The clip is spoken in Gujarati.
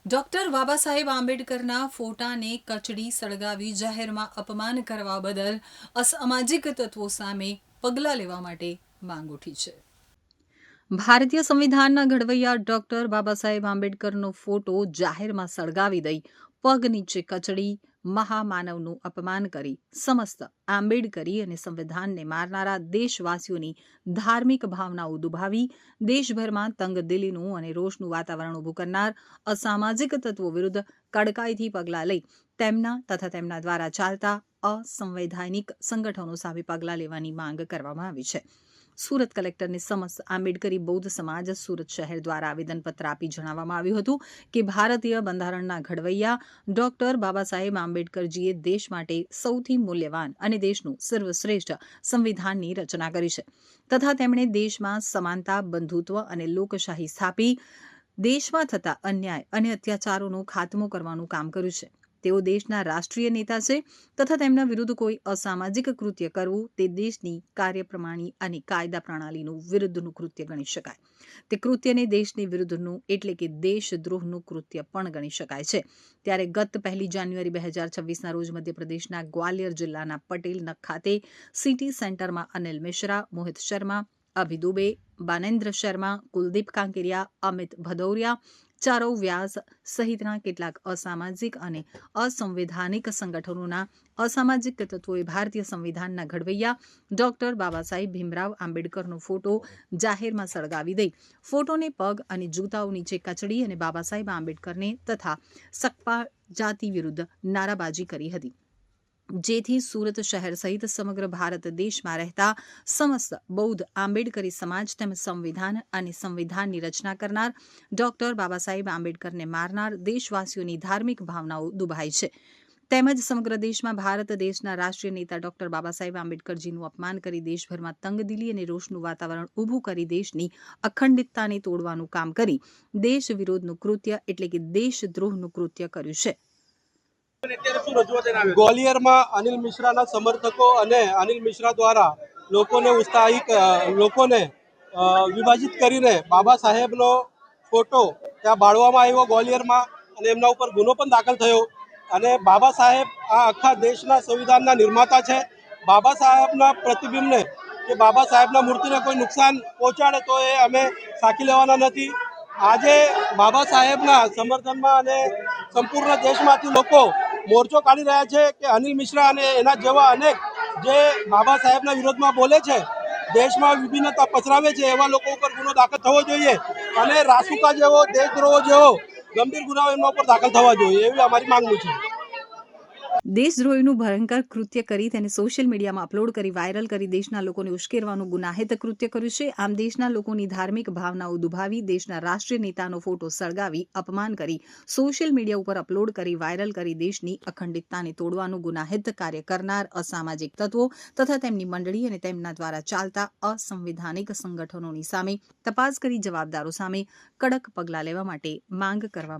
ડોક્ટર બાબા સાહેબ આંબેડકરના ફોટાને કચડી સળગાવી જાહેરમાં અપમાન કરવા બદલ અસામાજિક તત્વો સામે પગલાં લેવા માટે માંગ ઉઠી છે. ભારતીય સંવિધાનના ઘડવૈયા ડોક્ટર બાબા સાહેબ આંબેડકરનો ફોટો જાહેરમાં સળગાવી દઈ પગ નીચે કચડી મહામાનવનું અપમાન કરી સમસ્ત આંબેડકરી અને સંવિધાનને મારનારા દેશવાસીઓની ધાર્મિક ભાવનાઓ દુભાવી દેશભરમાં તંગદિલીનું અને રોષનું વાતાવરણ ઊભું કરનાર અસામાજિક તત્વો વિરુદ્ધ કડકાઈથી પગલાં લઈ તેમના તથા તેમના દ્વારા ચાલતા અસંવૈધાનિક સંગઠનો સામે પગલાં લેવાની માંગ કરવામાં આવી છે. સુરત કલેક્ટરને સમસ્ત આંબેડકરી બૌદ્ધ સમાજ સુરત શહેર દ્વારા આવેદનપત્ર આપી જણાવવામાં આવ્યું હતું કે ભારતીય બંધારણના ઘડવૈયા ડોક્ટર બાબા સાહેબ આંબેડકરજીએ દેશ માટે સૌથી મૂલ્યવાન અને દેશનું સર્વશ્રેષ્ઠ સંવિધાનની રચના કરી છે તથા તેમણે દેશમાં સમાનતા, બંધુત્વ અને લોકશાહી સ્થાપી દેશમાં થતા અન્યાય અને અત્યાચારોનો ખાત્મો કરવાનું કામ કર્યું છે. તેઓ દેશના રાષ્ટ્રીય નેતા છે તથા તેમના વિરુદ્ધ કોઈ અસામાજિક કૃત્ય કરવું તે દેશની કાર્યપ્રમાણી અને કાયદા પ્રણાલીનું વિરુદ્ધનું કૃત્ય ગણી શકાય. તે કૃત્યને દેશની વિરુદ્ધનું એટલે કે દેશદ્રોહનું કૃત્ય પણ ગણી શકાય છે. ત્યારે ગત 1 જાન્યુઆરી 2026ના રોજ મધ્યપ્રદેશના ગ્વાલિયર જિલ્લાના પટેલ નખ ખાતે સિટી સેન્ટરમાં અનિલ મિશ્રા, મોહિત શર્મા, અભિ દુબે, બાનેન્દ્ર શર્મા, કુલદીપ કાંકેરિયા, અમિત ભદૌરિયા, ચારવ વ્યાસ સહિતના કેટલાક અસામાજિક અને અસંવૈધાનિક સંગઠનોના અસામાજિક તત્વોએ ભારતીય સંવિધાનના ઘડવૈયા ડોક્ટર બાબા સાહેબ ભીમરાવ આંબેડકરનો ફોટો જાહેરમાં સળગાવી દઈ ફોટોને પગ અને જૂતાઓ નીચે કચડી અને બાબા સાહેબ આંબેડકરને તથા સકપા જાતિ વિરુદ્ધ નારાબાજી કરી હતી. જેથી સુરત શહેર સહિત સમગ્ર ભારત દેશમાં રહેતા સમસ્ત બૌદ્ધ આંબેડકરી સમાજ તેમજ સંવિધાન અને સંવિધાનની રચના કરનાર ડોક્ટર બાબા સાહેબ આંબેડકરને મારનાર દેશવાસીઓની ધાર્મિક ભાવનાઓ દુભાઈ છે. તેમજ સમગ્ર દેશમાં ભારત દેશના રાષ્ટ્રીય નેતા ડોક્ટર બાબા સાહેબ આંબેડકરજીનું અપમાન કરી દેશભરમાં તંગદિલી અને રોષનું વાતાવરણ ઊભું કરી દેશની અખંડિતતાને તોડવાનું કામ કરી દેશ વિરોધનું કૃત્ય એટલે કે દેશદ્રોહનું કૃત્ય કર્યું છે. ગ્વાલિયરમાં અનિલ મિશ્રાના સમર્થકો અને અનિલ મિશ્રા દ્વારા લોકોને વિભાજિત કરીને બાબા સાહેબનો ફોટો ત્યાં બાળવામાં આવ્યો ગ્વાલિયરમાં અને એમના ઉપર ગુનો પણ દાખલ થયો. અને બાબા સાહેબ આ આખા દેશના સંવિધાનના નિર્માતા છે. બાબા સાહેબના પ્રતિબિંબને કે બાબા સાહેબના મૂર્તિને કોઈ નુકસાન પહોંચાડે તો એ અમે સાકી લેવાના નથી. આજે બાબા સાહેબના સમર્થનમાં અને સંપૂર્ણ દેશમાંથી લોકો મોરચો કાઢી રહ્યા છે કે અનિલ મિશ્રા અને એના જેવા અનેક જે બાબા સાહેબના વિરોધમાં બોલે છે, દેશમાં વિભિન્નતા પસરાવે છે, એવા લોકો ઉપર ગુનો દાખલ થવો જોઈએ અને રાસુકા જેવો દેશદ્રોહ જેવો ગંભીર ગુનાઓ એમના ઉપર દાખલ થવા જોઈએ એવી અમારી માંગણી છે. દેશદ્રોહીનું ભયંકર કૃત્ય કરી તેને સોશિયલ મીડિયામાં અપલોડ કરી વાયરલ કરી દેશના લોકોને ઉશ્કેરવાનું ગુનાહિત કૃત્ય કર્યું છે. આમ દેશના લોકોની ધાર્મિક ભાવનાઓ દુભાવી દેશના રાષ્ટ્રીય નેતાનો ફોટો સળગાવી અપમાન કરી સોશિયલ મીડિયા ઉપર અપલોડ કરી વાયરલ કરી દેશની અખંડિતતાને તોડવાનું ગુનાહિત કાર્ય કરનાર અસામાજિક તત્વો તથા તેમની મંડળી અને તેમના દ્વારા ચાલતા અસંવિધાનિક સંગઠનોની સામે તપાસ કરી જવાબદારો સામે કડક પગલાં લેવા માટે માંગ કરવામાં